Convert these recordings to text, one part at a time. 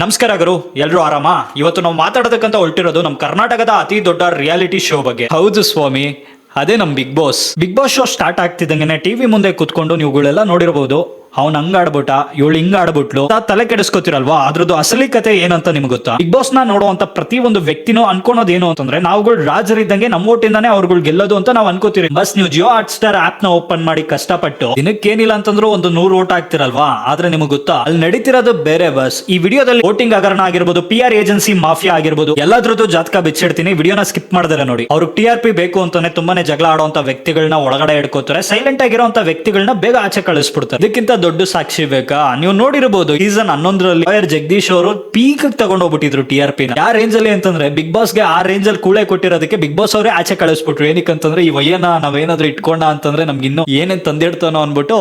ನಮಸ್ಕಾರ ಗುರು, ಎಲ್ರು ಆರಾಮ. ಇವತ್ತು ನಾವು ಮಾತಾಡೋದಕ್ಕಂತ ಹೊರಟಿರೋದು ನಮ್ಮ ಕರ್ನಾಟಕದ ಅತಿ ದೊಡ್ಡ ರಿಯಾಲಿಟಿ ಶೋ ಬಗ್ಗೆ. ಹೌದು ಸ್ವಾಮಿ, ಅದೇ ನಮ್ Bigg Boss. Bigg Boss show start ಆಗ್ತಿದ್ದಂಗೆ ಟಿವಿ ಮುಂದೆ ಕುತ್ಕೊಂಡು ನೀವುಗಳೆಲ್ಲ ನೋಡಿರಬಹುದು. ಅವ್ನ್ ಹಂಗ ಆಡ್ಬಿಟ್ಟ, ಇವಳು ಹಿಂಗ ಆಡ್ಬಿಟ್ಲು, ತಲೆ ಕೆಡಿಸ್ಕೊತಿರಲ್ವಾ? ಅದ್ರದ್ದು ಅಸಲಿ ಕತೆ ಏನಂತ ನಿಮ್ಗೆ ಗೊತ್ತಾ? ಬಿಗ್ ಬಾಸ್ ನ ನೋಡುವಂತ ಪ್ರತಿ ಒಂದು ವ್ಯಕ್ತಿನೂ ಅನ್ಕೊಳೋದು ಏನು ಅಂತಂದ್ರೆ, ನಾವುಗಳು ರಾಜರಿದ್ದಂಗೆ ನಮ್ಮ ಓಟಿಂದಾನೆ ಅವ್ರುಗಳು ಗೆಲ್ಲೋದು ಅಂತ ನಾವು ಅನ್ಕೋತೀರಿ. ಬಸ್ ನೀವು ಜಿಯೋ ಹಾಟ್ ಸ್ಟಾರ್ ಆಪ್ ನ ಓಪನ್ ಮಾಡಿ ಕಷ್ಟಪಟ್ಟು ದಿನಕ್ಕೇನಿಲ್ಲ ಅಂತಂದ್ರು ಒಂದು 100 ಓಟ್ ಆಗ್ತಿರಲ್ವಾ? ಆದ್ರೆ ನಿಮ್ಗೆ ಗೊತ್ತಾ, ಅಲ್ಲಿ ನಡೀತಿರೋದು ಬೇರೆ. ಬಸ್ ಈ ವಿಡಿಯೋದಲ್ಲಿ ವೋಟಿಂಗ್ ಹಗರಣ ಆಗಿರ್ಬೋದು, PR ಏಜೆನ್ಸಿ ಮಾಫಿಯಾ ಆಗಿರ್ಬೋದು, ಎಲ್ಲದ್ರದ್ದು ಜಾತಕ ಬಿಚ್ಚಿಡ್ತೀನಿ. ವಿಡಿಯೋನ ಸ್ಕಿಪ್ ಮಾಡಿದ್ರೆ ನೋಡಿ. ಅವ್ರು TRP ಬೇಕು ಅಂತಾನೆ ತುಂಬಾನೇ ಜಗಳ ಆಡುವಂತ ವ್ಯಕ್ತಿಗಳನ್ನ ಒಳಗಡೆ ಇಟ್ಕೋತಾರೆ. ಸೈಲೆಂಟ್ ಆಗಿರುವಂತ ವ್ಯಕ್ತಿಗಳನ್ನ ಬೇಗ ಆಚೆ ಕಳಿಸ್ಬಿಡ್ತಾರೆ. ಇದಕ್ಕಿಂತ ದೊಡ್ಡ ಸಾಕ್ಷಿ ಬೇಕಾ? ನೀವು ನೋಡಿರಬಹುದು ಸೀಸನ್ 11ರಲ್ಲಿ ಲಾಯರ್ ಜಗದೀಶ್ ಅವರು ಪೀಕ್ ತಗೊಂಡೋಗ್ಬಿಟ್ಟಿದ್ರು TRP ನ. ಯಾವ ರೇಂಜ್ ಅಲ್ಲಿ ಅಂತಂದ್ರೆ, ಬಿಗ್ ಬಾಸ್ ಗೆ ಆ ರೇಂಜ್ ಅಲ್ಲಿ ಕೂಳೆ ಕೊಟ್ಟಿರೋದಕ್ಕೆ ಬಿಗ್ ಬಾಸ್ ಅವರೇ ಆಚೆ ಕಳಿಸ್ಬಿಟ್ರು. ಏನಕ್ಕಂತಂದ್ರೆ, ಈ ವಯ್ಯನ ನಾವೇನಾದ್ರೂ ಇಟ್ಕೊಂಡ ಅಂತಂದ್ರೆ ನಮ್ಗೆ ಇನ್ನೂ ಏನೇನ್ ತಂದಿಡ್ತಾನೋ ಅನ್ಬಿಟ್ಟು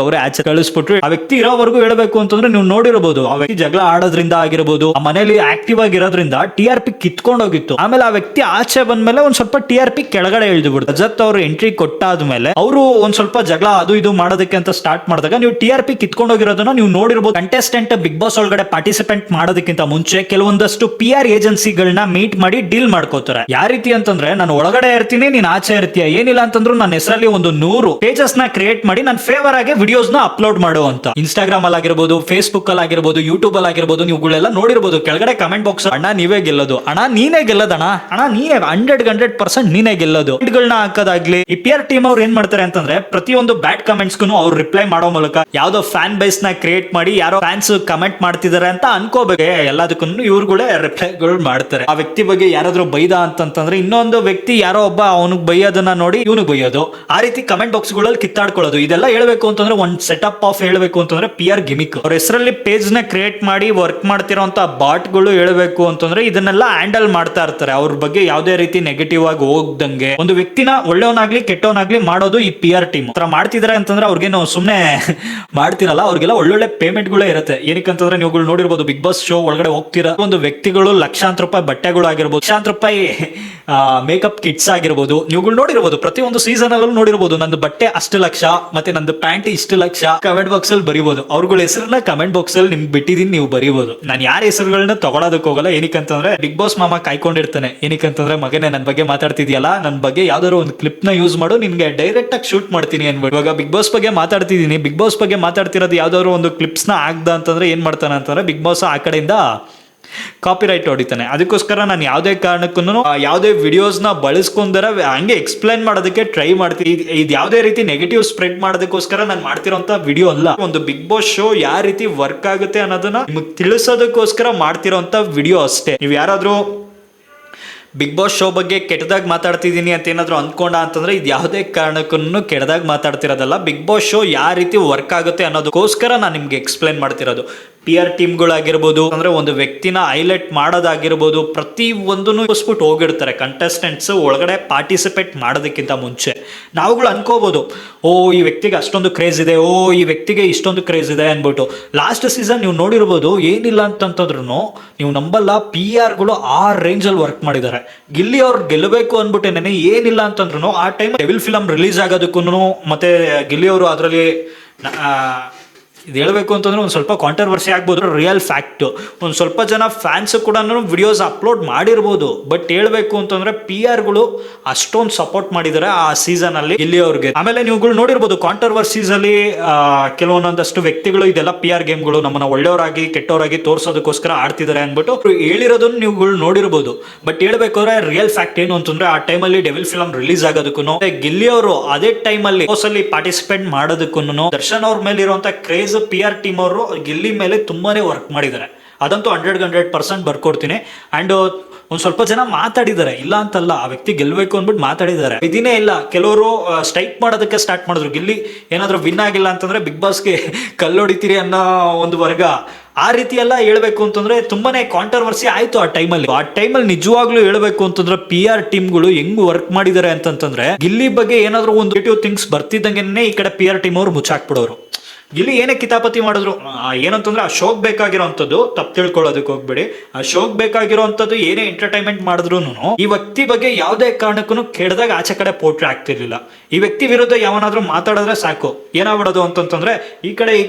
ಅವರೇ ಆಚೆ ಕಳಿಸ್ಬಿಟ್ರು. ಆ ವ್ಯಕ್ತಿ ಇರೋವರೆಗೂ ಹೇಳ್ಬೇಕು ಅಂತಂದ್ರೆ, ನೀವು ನೋಡಿರಬಹುದು ಆ ವ್ಯಕ್ತಿ ಜಗಳ ಆಡೋದ್ರಿಂದ ಆಗಿರ್ಬೋದು, ಆ ಮನೇಲಿ ಆಕ್ಟಿವ್ ಆಗಿರೋದ್ರಿಂದ TRP ಕಿತ್ಕೊಂಡೋಗಿತ್ತು. ಆಮೇಲೆ ಆ ವ್ಯಕ್ತಿ ಆಚೆ ಬಂದ್ಮೇಲೆ ಒಂದ್ ಸ್ವಲ್ಪ TRP ಕೆಳಗಡೆ ಇಳಿದು ಬಿಡ್ತು. ರಜತ್ ಅವರು ಎಂಟ್ರಿ ಕೊಟ್ಟಾದ್ಮೇಲೆ ಅವರು ಒಂದ್ ಸ್ವಲ್ಪ ಜಗಳ ಅದು ಇದು ಮಾಡೋದಕ್ಕೆ ಅಂತ ಸ್ಟಾರ್ಟ್ ಮಾಡಿದಾಗ ನೀವು TRP ಕಿತ್ಕೊಂಡೋಗಿರೋದನ್ನ ನೀವು ನೋಡಿರ್ಬೋದು. ಕಂಟೆಸ್ಟೆಂಟ್ ಬಿಗ್ ಬಾಸ್ ಒಳಗಡೆ ಪಾರ್ಟಿಸಿಪೆಂಟ್ ಮಾಡೋದಕ್ಕಿಂತ ಮುಂಚೆ ಕೆಲವೊಂದಷ್ಟು PR ಏಜೆನ್ಸಿಗಳನ್ನ ಮೀಟ್ ಮಾಡಿ ಡೀಲ್ ಮಾಡ್ಕೋತಾರೆ. ಯಾವ ರೀತಿ ಅಂತಂದ್ರೆ, ನಾನು ಒಳಗಡೆ ಇರ್ತೀನಿ, ನೀನ್ ಆಚೆ ಇರ್ತೀಯ, ಏನಿಲ್ಲ ಅಂತಂದ್ರು ನನ್ನ ಹೆಸರಲ್ಲಿ ಒಂದು 100 ಪೇಜಸ್ ನ ಕ್ರಿಯೇಟ್ ಮಾಡಿ ನನ್ನ ಫೇವರ್ ಆಗಿ ವಿಡಿಯೋಸ್ ನ ಅಪ್ಲೋಡ್ ಮಾಡುವಂತ. ಇನ್ಸ್ಟಾಗ್ರಾಮ್ ಅಲ್ಲಿ ಆಗಿರ್ಬೋದು, ಫೇಸ್ಬುಕ್ ಅಲ್ಲಿ ಆಗಿರ್ಬೋದು, ಯೂಟ್ಯೂಬ್ ಅಲ್ಲಿ ಆಗಿರ್ಬೋದು, ನೀವುಗಳೆಲ್ಲ ನೋಡಿರ್ಬೋದು. ಕೆಳಗಡೆ ಕಮೆಂಟ್ ಬಾಕ್ಸ್, ಅಣ್ಣ ನೀವೇ ಗೆಲ್ಲೋದು, ಅಣ್ಣ ನೀನೇ ಗೆಲ್ಲೋದಣ್ಣ, ಅಣ್ಣ ನೀನೇ 100% ನೀನೇ ಗೆಲ್ಲೋದು ಗಳನ್ನ ಹಾಕೋದಾಗ್ಲಿ. ಈ PR ಟೀಮ್ ಅವ್ರು ಏನ್ ಮಾಡ್ತಾರೆ ಅಂತಂದ್ರೆ, ಪ್ರತಿಯೊಂದು ಬ್ಯಾಡ್ ಕಮೆಂಟ್ಸ್ ಅವ್ರು ರಿಪ್ಲೈ ಮಾಡೋ ಮೂಲಕ ಯಾವ್ದೋ ಫ್ಯಾನ್ ಬೇಸ್ ನ ಕ್ರಿಯೇಟ್ ಮಾಡಿ ಯಾರೋ ಫ್ಯಾನ್ಸ್ ಕಮೆಂಟ್ ಮಾಡ್ತಿದಾರೆ ಅಂತ ಅನ್ಕೋಬೇಕು. ಎಲ್ಲದಕ್ಕೂ ಇವ್ರುಗಳೇ ರಿಪ್ಲೈಗಳು ಮಾಡ್ತಾರೆ. ಆ ವ್ಯಕ್ತಿ ಬಗ್ಗೆ ಯಾರಾದ್ರೂ ಬೈದ ಅಂತಂದ್ರೆ, ಇನ್ನೊಂದು ವ್ಯಕ್ತಿ ಯಾರೋ ಒಬ್ಬ ಅವನಿಗೆ ಬೈಯೋದನ್ನ ನೋಡಿ ಇವನಿಗೆ ಬೈಯೋದು. ಆ ರೀತಿ ಕಮೆಂಟ್ ಬಾಕ್ಸ್ ಗಳಲ್ಲಿ ಕಿತ್ತಾಡ್ಕೊಳ್ಳೋದು. ಇದೆಲ್ಲ ಹೇಳ್ಬೇಕು ಅಂತಂದ್ರೆ, ಒಂದ್ ಸೆಟಪ್ ಆಫ್ ಹೇಳ್ಬೇಕು ಅಂತಂದ್ರೆ PR ಗಿಮಿಕ್. ಅವ್ರ ಹೆಸರಲ್ಲಿ ಪೇಜ್ ನ ಕ್ರಿಯೇಟ್ ಮಾಡಿ ವರ್ಕ್ ಮಾಡ್ತಿರೋಂತ ಬಾಟ್ ಗಳು ಹೇಳ್ಬೇಕು ಅಂತಂದ್ರೆ ಇದನ್ನೆಲ್ಲ ಹ್ಯಾಂಡಲ್ ಮಾಡ್ತಾ ಇರ್ತಾರೆ. ಅವ್ರ ಬಗ್ಗೆ ಯಾವ್ದೇ ರೀತಿ ನೆಗೆಟಿವ್ ಆಗಿ ಹೋಗ್ದಂಗೆ ಒಂದು ವ್ಯಕ್ತಿನ ಒಳ್ಳೆಯವನಾಗ್ಲಿ ಕೆಟ್ಟವನಾಗ್ಲಿ ಮಾಡೋದು ಈ PR ಟೀಮ್. ಮಾಡ್ತಿದಾರೆ ಅಂತಂದ್ರೆ ಅವ್ರಿಗೇನು ಸುಮ್ನೆ ಮಾಡ್ತಿರಲ್ಲ, ಅವ್ರಿಗೆಲ್ಲ ಒಳ್ಳೊಳ್ಳೆ ಪೇಮೆಂಟ್ ಗಳೇ ಇರುತ್ತೆ. ಏನಕ್ಕಂತಂದ್ರೆ, ನೀವು ನೋಡಿರ್ಬೋದು ಬಿಗ್ ಬಾಸ್ ಶೋ ಒಳಗಡೆ ಹೋಗ್ತಿರೋ ಒಂದು ವ್ಯಕ್ತಿಗಳು ಲಕ್ಷಾಂತರ ರೂಪಾಯಿ ಬಟ್ಟೆಗಳು ಆಗಿರ್ಬೋದು, ಲಕ್ಷಾಂತರ ರೂಪಾಯಿ ಮೇಕಪ್ ಕಿಟ್ಸ್ ಆಗಿರ್ಬೋದು, ನೀವುಗಳು ನೋಡಿರ್ಬೋದು. ಪ್ರತಿಯೊಂದು ಸೀಸನ್ ಅಲ್ಲೂ ನೋಡಿರ್ಬೋದು, ನಂದು ಬಟ್ಟೆ ಅಷ್ಟು ಲಕ್ಷ, ಮತ್ತೆ ನಂದು ಪ್ಯಾಂಟ್ ಇಷ್ಟು ಲಕ್ಷ. ಕಮೆಂಟ್ ಬಾಕ್ಸ್ ಅಲ್ಲಿ ಬರೀಬಹುದು. ಅವ್ರಗಳ ಹೆಸರನ್ನ ಕಮೆಂಟ್ ಬಾಕ್ಸ್ ಅಲ್ಲಿ ನಿಮ್ಗೆ ಬಿಟ್ಟಿದೀನಿ, ನೀವು ಬರೀಬಹುದು. ನಾನು ಯಾರ ಹೆಸರುಗಳನ್ನ ತಗೊಳೋದಕ್ಕೆ ಹೋಗಲ್ಲ. ಏನಕ್ಕಂತಂದ್ರೆ, ಬಿಗ್ ಬಾಸ್ ಮಾಮ ಕಾಯ್ಕೊಂಡಿರ್ತಾನೆ. ಏನಕ್ಕಂತಂದ್ರೆ, ಮಗನೇ ನನ್ ಬಗ್ಗೆ ಮಾತಾಡ್ತಿದ್ಯಲ್ಲ, ನನ್ ಬಗ್ಗೆ ಯಾವ್ದಾದ್ರು ಒಂದು ಕ್ಲಿಪ್ ನ ಯೂಸ್ ಮಾಡು, ನಿನ್ಗೆ ಡೈರೆಕ್ಟ್ ಆಗಿ ಶೂಟ್ ಮಾಡ್ತೀನಿ ಅನ್ಬಿಟ್ಟು. ಇವಾಗ ಬಿಗ್ ಬಾಸ್ ಬಗ್ಗೆ ಮಾತಾಡ್ತಿದೀನಿ, ಬಿಗ್ ಬಾಸ್ ಬಗ್ಗೆ ಮಾತಾಡ್ತಿರೋದು ಯಾವ್ದಾದ್ರು ಒಂದು ಕ್ಲಿಪ್ಸ್ ನ ಆಗ್ದ ಅಂತಂದ್ರೆ ಏನ್ ಮಾಡ್ತಾನೆ ಅಂತಂದ್ರೆ, ಬಿಗ್ ಬಾಸ್ ಆ ಕಡೆಯಿಂದ ಕಾಪಿರೈಟ್ ಹೊಡಿತಾನೆ. ಅದಕ್ಕೋಸ್ಕರ ನಾನು ಯಾವುದೇ ಕಾರಣಕ್ಕೂ ಯಾವುದೇ ವಿಡಿಯೋಸ್ ನ ಬಳಸ್ಕೊಂಡರೆ ಹಂಗೆ ಎಕ್ಸ್ಪ್ಲೈನ್ ಮಾಡೋದಕ್ಕೆ ಟ್ರೈ ಮಾಡ್ತೀನಿ. ಇದು ಯಾವುದೇ ರೀತಿ ನೆಗೆಟಿವ್ ಸ್ಪ್ರೆಡ್ ಮಾಡೋದಕ್ಕೋಸ್ಕರ ನಾನು ಮಾಡ್ತಿರೋಂತ ವಿಡಿಯೋ ಅಲ್ಲ. ಒಂದು ಬಿಗ್ ಬಾಸ್ ಶೋ ಯಾವ ರೀತಿ ವರ್ಕ್ ಆಗುತ್ತೆ ಅನ್ನೋದನ್ನ ನಿಮಗೆ ತಿಳಿಸೋದಕ್ಕೋಸ್ಕರ ಮಾಡ್ತಿರೋಂತ ವಿಡಿಯೋ ಅಷ್ಟೇ. ನೀವು ಯಾರಾದ್ರೂ ಬಿಗ್ ಬಾಸ್ ಶೋ ಬಗ್ಗೆ ಕೆಟ್ಟದಾಗಿ ಮಾತಾಡ್ತಿದ್ದೀನಿ ಅಂತ ಏನಾದ್ರು ಅಂದ್ಕೊಂಡ ಅಂತಂದ್ರೆ, ಇದು ಯಾವುದೇ ಕಾರಣಕ್ಕೂ ಕೆಟ್ಟದಾಗಿ ಮಾತಾಡ್ತಿರೋದಲ್ಲ. ಬಿಗ್ ಬಾಸ್ ಶೋ ಯಾವ ರೀತಿ ವರ್ಕ್ ಆಗುತ್ತೆ ಅನ್ನೋದಕ್ಕೋಸ್ಕರ ನಾನು ನಿಮ್ಗೆ ಎಕ್ಸ್ಪ್ಲೈನ್ ಮಾಡ್ತಿರೋದು. PR ಟೀಮ್ಗಳಾಗಿರ್ಬೋದು, ಅಂದ್ರೆ ಒಂದು ವ್ಯಕ್ತಿನ ಹೈಲೈಟ್ ಮಾಡೋದಾಗಿರ್ಬೋದು, ಪ್ರತಿ ಒಂದನ್ನು ಬಿಟ್ಟು ಹೋಗಿರ್ತಾರೆ ಕಂಟೆಸ್ಟೆಂಟ್ಸ್ ಒಳಗಡೆ ಪಾರ್ಟಿಸಿಪೇಟ್ ಮಾಡೋದಕ್ಕಿಂತ ಮುಂಚೆ. ನಾವುಗಳು ಅನ್ಕೋಬಹುದು, ಓ ಈ ವ್ಯಕ್ತಿಗೆ ಅಷ್ಟೊಂದು ಕ್ರೇಜ್ ಇದೆ, ಓ ಈ ವ್ಯಕ್ತಿಗೆ ಇಷ್ಟೊಂದು ಕ್ರೇಜ್ ಇದೆ ಅನ್ಬಿಟ್ಟು. ಲಾಸ್ಟ್ ಸೀಸನ್ ನೀವು ನೋಡಿರ್ಬೋದು, ಏನಿಲ್ಲ ಅಂತಂತಂದ್ರೂ ನೀವು ನಂಬಲ್ಲ, PR ಆ ರೇಂಜ್ ಅಲ್ಲಿ ವರ್ಕ್ ಮಾಡಿದ್ದಾರೆ. ಗಿಲ್ಲಿ ಅವ್ರು ಗೆಲ್ಲಬೇಕು ಅನ್ಬಿಟ್ಟೆ ಏನಿಲ್ಲ ಅಂತಂದ್ರು ಆ ಟೈಮ್ ಡೆವಿಲ್ ಫಿಲಮ್ ರಿಲೀಸ್ ಆಗೋದಕ್ಕೂ ಮತ್ತೆ ಗಿಲ್ಲಿ ಅವರು ಅದರಲ್ಲಿ ಇದು ಹೇಳ್ಬೇಕು ಅಂತಂದ್ರೆ ಒಂದು ಸ್ವಲ್ಪ ಕಾಂಟ್ರವರ್ಸಿ ಆಗ್ಬೋದು. ರಿಯಲ್ ಫ್ಯಾಕ್ಟ್, ಒಂದು ಸ್ವಲ್ಪ ಜನ ಫ್ಯಾನ್ಸ್ ಕೂಡ ವಿಡಿಯೋಸ್ ಅಪ್ಲೋಡ್ ಮಾಡಿರ್ಬೋದು. ಬಟ್ ಹೇಳ್ಬೇಕು ಅಂತಂದ್ರೆ PR ಅಷ್ಟೊಂದು ಸಪೋರ್ಟ್ ಮಾಡಿದ್ದಾರೆ ಆ ಸೀಸನ್ ಅಲ್ಲಿ ಗಿಲ್ಲಿ ಅವ್ರಿಗೆ. ಆಮೇಲೆ ನೀವುಗಳು ನೋಡಿರ್ಬೋದು, ಕಾಂಟ್ರವರ್ಸೀಸ್ ಅಲ್ಲಿ ಕೆಲವೊಂದಷ್ಟು ವ್ಯಕ್ತಿಗಳು ಇದೆಲ್ಲ PR ಗೇಮ್ಗಳು ನಮ್ಮನ್ನ ಒಳ್ಳೆಯವರಾಗಿ ಕೆಟ್ಟವರಾಗಿ ತೋರ್ಸೋದಕ್ಕೋಸ್ಕರ ಆಡ್ತಿದ್ದಾರೆ ಅನ್ಬಿಟ್ಟು ಹೇಳಿರೋದನ್ನ ನೀವುಗಳು ನೋಡಿರ್ಬೋದು. ಬಟ್ ಹೇಳ್ಬೇಕಾದ್ರೆ ರಿಯಲ್ ಫ್ಯಾಕ್ಟ್ ಏನು ಅಂತಂದ್ರೆ, ಆ ಟೈಮಲ್ಲಿ ಡೆವಿಲ್ ಫಿಲಮ್ ರಿಲೀಸ್ ಆಗೋದಕ್ಕೂ ಗಿಲ್ಲಿ ಅವರು ಅದೇ ಟೈಮಲ್ಲಿ ಪಾರ್ಟಿಸಿಪೇಟ್ ಮಾಡೋದಕ್ಕೂ ದರ್ಶನ್ ಅವ್ರ ಮೇಲೆ ಇರುವಂತ ಕ್ರೇಜ್ PR ಟೀಮ್ ಅವರು ಗಿಲ್ಲಿ ಮೇಲೆ ತುಂಬಾನೇ ವರ್ಕ್ ಮಾಡಿದ್ದಾರೆ. ಅದಂತೂ 100% ಬರ್ಕೊಡ್ತೀನಿ. ಅಂಡ್ ಒಂದ್ ಸ್ವಲ್ಪ ಜನ ಮಾತಾಡಿದ್ದಾರೆ, ಇಲ್ಲ ಅಂತಲ್ಲ, ಆ ವ್ಯಕ್ತಿ ಗೆಲ್ಬೇಕು ಅಂದ್ಬಿಟ್ಟು ಮಾತಾಡಿದ್ದಾರೆ. ಇದಿನೇ ಇಲ್ಲ, ಕೆಲವರು ಸ್ಟ್ರೈಕ್ ಮಾಡೋದಕ್ಕೆ ಸ್ಟಾರ್ಟ್ ಮಾಡಿದ್ರು. ಗಿಲ್ಲಿ ಏನಾದ್ರು ವಿನ್ ಆಗಿಲ್ಲ ಅಂತಂದ್ರೆ ಬಿಗ್ ಬಾಸ್ಗೆ ಕಲ್ಲೊಡಿತೀರಿ ಅನ್ನೋ ಒಂದು ವರ್ಗ. ಆ ರೀತಿ ಎಲ್ಲ ಹೇಳ್ಬೇಕು ಅಂತಂದ್ರೆ ತುಂಬಾನೇ ಕಾಂಟ್ರವರ್ಸಿ ಆಯ್ತು ಆ ಟೈಮಲ್ಲಿ. ನಿಜವಾಗ್ಲೂ ಹೇಳ್ಬೇಕು ಅಂತಂದ್ರೆ PR ಟೀಮ್ಗಳು ಹೆಂಗ್ ವರ್ಕ್ ಮಾಡಿದ್ದಾರೆ ಅಂತಂದ್ರೆ, ಗಿಲ್ಲಿ ಬಗ್ಗೆ ಏನಾದ್ರು ಒಂದು ನೆಗೆಟಿವ್ ಥಿಂಗ್ಸ್ ಬರ್ತಿದ್ದಂಗೆ ಈ ಕಡೆ PR ಟೀಮ್ ಅವರು ಮುಚ್ಚಾಕ್ಬಿಡೋರು. ಗಿಲ್ಲಿ ಏನೇ ಕಿತಾಪತಿ ಮಾಡಿದ್ರು ಏನಂತಂದ್ರೆ ಆ ಶೋಕ್ ಬೇಕಾಗಿರೋಂಥದ್ದು ತಪ್ಪು ತಿಳ್ಕೊಳ್ಳೋದಕ್ಕೆ ಹೋಗ್ಬೇಡಿ. ಆ ಶೋಕ್ ಬೇಕಾಗಿರೋಂಥದ್ದು ಏನೇ ಎಂಟರ್ಟೈನ್ಮೆಂಟ್ ಮಾಡಿದ್ರು ಈ ವ್ಯಕ್ತಿ ಬಗ್ಗೆ ಯಾವುದೇ ಕಾರಣಕ್ಕೂ ಕೆಡದಾಗ ಆಚೆ ಕಡೆ ಪೋಟ್ರೆ ಆಗ್ತಿರ್ಲಿಲ್ಲ. ಈ ವ್ಯಕ್ತಿ ವಿರುದ್ಧ ಯಾವನಾದ್ರೂ ಮಾತಾಡಿದ್ರೆ ಸಾಕು ಏನಾಗ್ಬಿಡೋದು ಅಂತಂದ್ರೆ ಈ